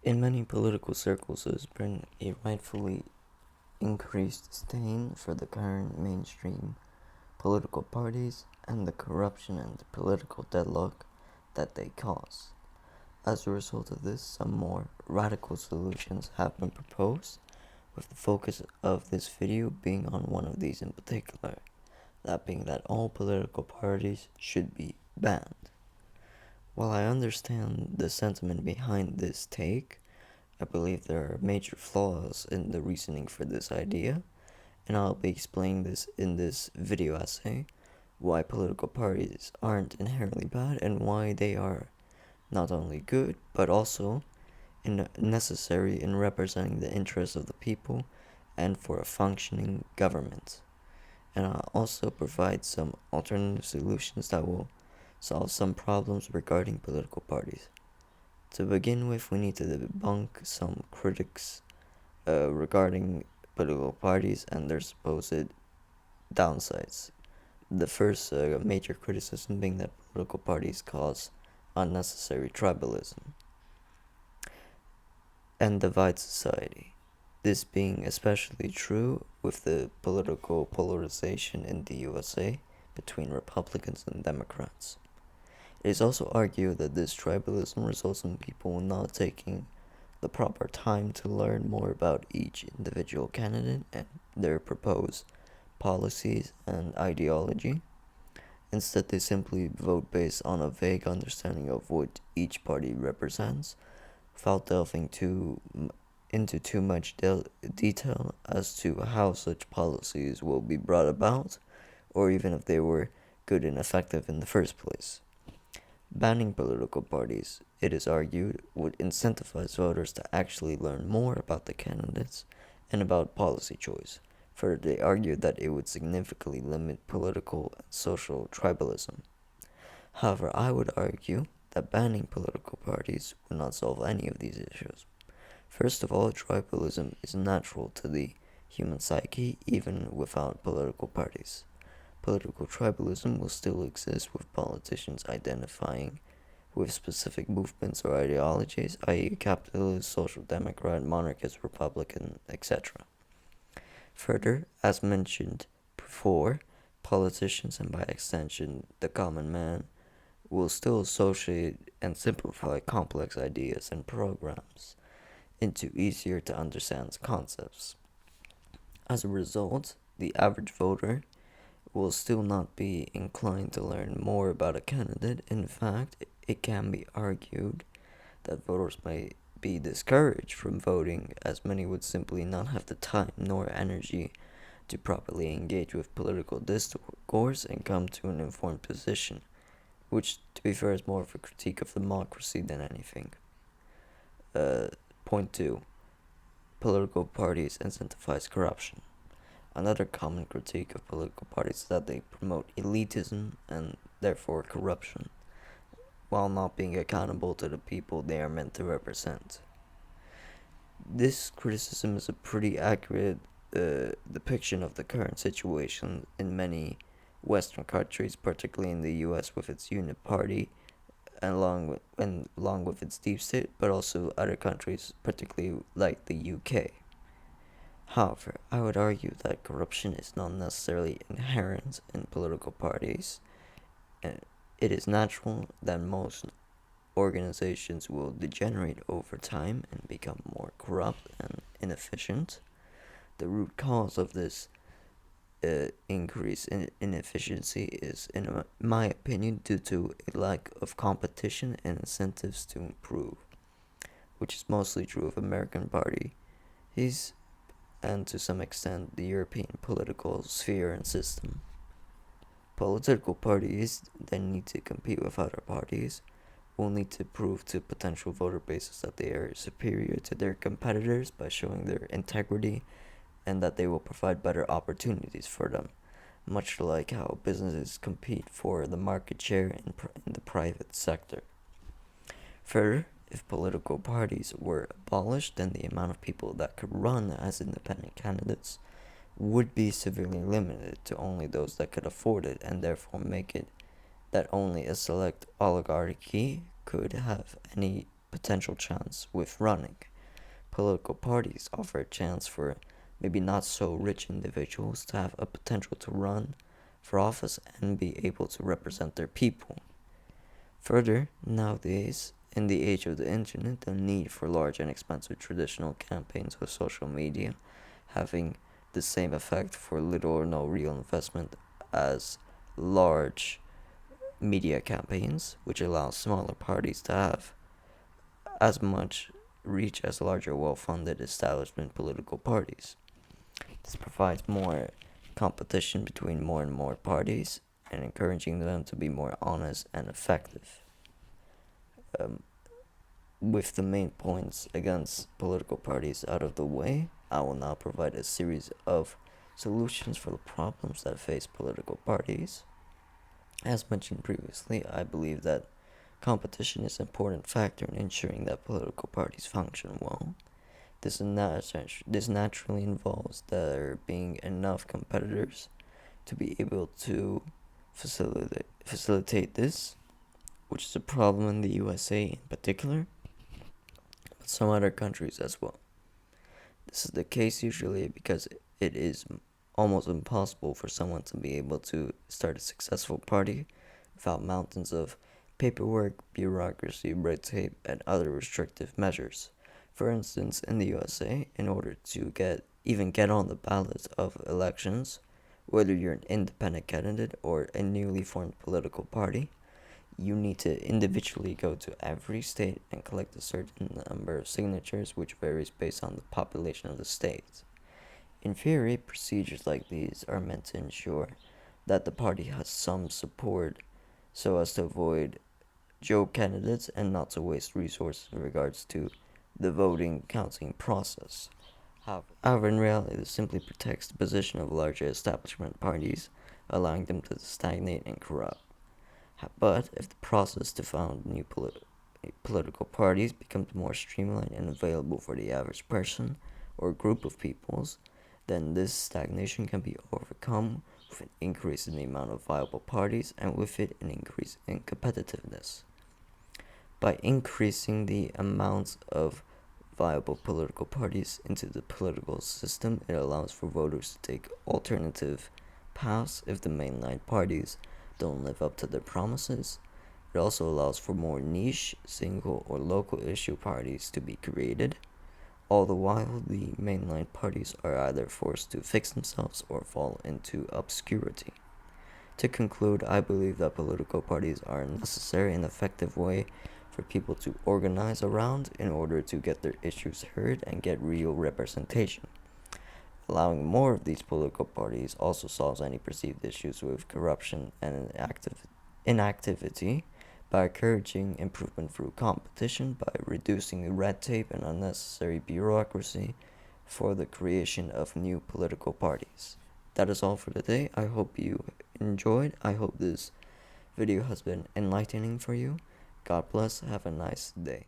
In many political circles, there's been a rightfully increased disdain for the current mainstream political parties and the corruption and political deadlock that they cause. As a result of this, some more radical solutions have been proposed, with the focus of this video being on one of these in particular, that being that all political parties should be banned. While I understand the sentiment behind this take, I believe there are major flaws in the reasoning for this idea, and I'll be explaining this in this video essay, why political parties aren't inherently bad and why they are not only good, but also necessary in representing the interests of the people and for a functioning government. And I'll also provide some alternative solutions that will solve some problems regarding political parties. To begin with, we need to debunk some critics regarding political parties and their supposed downsides. The first major criticism being that political parties cause unnecessary tribalism and divide society. This being especially true with the political polarization in the USA between Republicans and Democrats. It is also argued that this tribalism results in people not taking the proper time to learn more about each individual candidate and their proposed policies and ideology. Instead, they simply vote based on a vague understanding of what each party represents, without delving into too much detail as to how such policies will be brought about, or even if they were good and effective in the first place. Banning political parties, it is argued, would incentivize voters to actually learn more about the candidates and about policy choice. Further, they argued that it would significantly limit political and social tribalism. However, I would argue that banning political parties would not solve any of these issues. First of all, tribalism is natural to the human psyche even without political parties. Political tribalism will still exist with politicians identifying with specific movements or ideologies, i.e., capitalist, social democrat, monarchist, republican, etc. Further, as mentioned before, politicians and by extension the common man will still associate and simplify complex ideas and programs into easier to understand concepts. As a result, the average voter will still not be inclined to learn more about a candidate. In fact, it can be argued that voters may be discouraged from voting, as many would simply not have the time nor energy to properly engage with political discourse and come to an informed position, which, to be fair, is more of a critique of democracy than anything. Point 2. Political parties incentivize corruption. Another common critique of political parties is that they promote elitism and therefore corruption, while not being accountable to the people they are meant to represent. This criticism is a pretty accurate depiction of the current situation in many Western countries, particularly in the U.S. with its unit party, and along with its deep state, but also other countries, particularly like the UK. However, I would argue that corruption is not necessarily inherent in political parties. It is natural that most organizations will degenerate over time and become more corrupt and inefficient. The root cause of this increase in inefficiency is, in my opinion, due to a lack of competition and incentives to improve, which is mostly true of American parties and to some extent the European political sphere and system. Political parties then need to compete with other parties, will need to prove to potential voter bases that they are superior to their competitors by showing their integrity and that they will provide better opportunities for them, much like how businesses compete for the market share in the private sector. Further, if political parties were abolished, then the amount of people that could run as independent candidates would be severely limited to only those that could afford it, and therefore make it that only a select oligarchy could have any potential chance with running. Political parties offer a chance for maybe not so rich individuals to have a potential to run for office and be able to represent their people. Further, nowadays, in the age of the internet, the need for large and expensive traditional campaigns with social media having the same effect for little or no real investment as large media campaigns, which allows smaller parties to have as much reach as larger, well funded establishment political parties. This provides more competition between more and more parties and encouraging them to be more honest and effective. Um, with the main points against political parties out of the way, I will now provide a series of solutions for the problems that face political parties. As mentioned previously, I believe that competition is an important factor in ensuring that political parties function well. This naturally involves there being enough competitors to be able to facilitate this, which is a problem in the USA in particular, but some other countries as well. This is the case usually because it is almost impossible for someone to be able to start a successful party without mountains of paperwork, bureaucracy, red tape, and other restrictive measures. For instance, in the USA, in order to get on the ballot of elections, whether you're an independent candidate or a newly formed political party, you need to individually go to every state and collect a certain number of signatures, which varies based on the population of the state. In theory, procedures like these are meant to ensure that the party has some support so as to avoid joke candidates and not to waste resources in regards to the voting counting process. However, in reality, this simply protects the position of larger establishment parties, allowing them to stagnate and corrupt. But if the process to found new political parties becomes more streamlined and available for the average person or group of peoples, then this stagnation can be overcome with an increase in the amount of viable parties and with it an increase in competitiveness. By increasing the amount of viable political parties into the political system, it allows for voters to take alternative paths if the mainline parties don't live up to their promises. It also allows for more niche, single, or local issue parties to be created. All the while, the mainline parties are either forced to fix themselves or fall into obscurity. To conclude, I believe that political parties are a necessary and effective way for people to organize around in order to get their issues heard and get real representation. Allowing more of these political parties also solves any perceived issues with corruption and inactivity by encouraging improvement through competition, by reducing the red tape and unnecessary bureaucracy for the creation of new political parties. That is all for today. I hope you enjoyed. I hope this video has been enlightening for you. God bless. Have a nice day.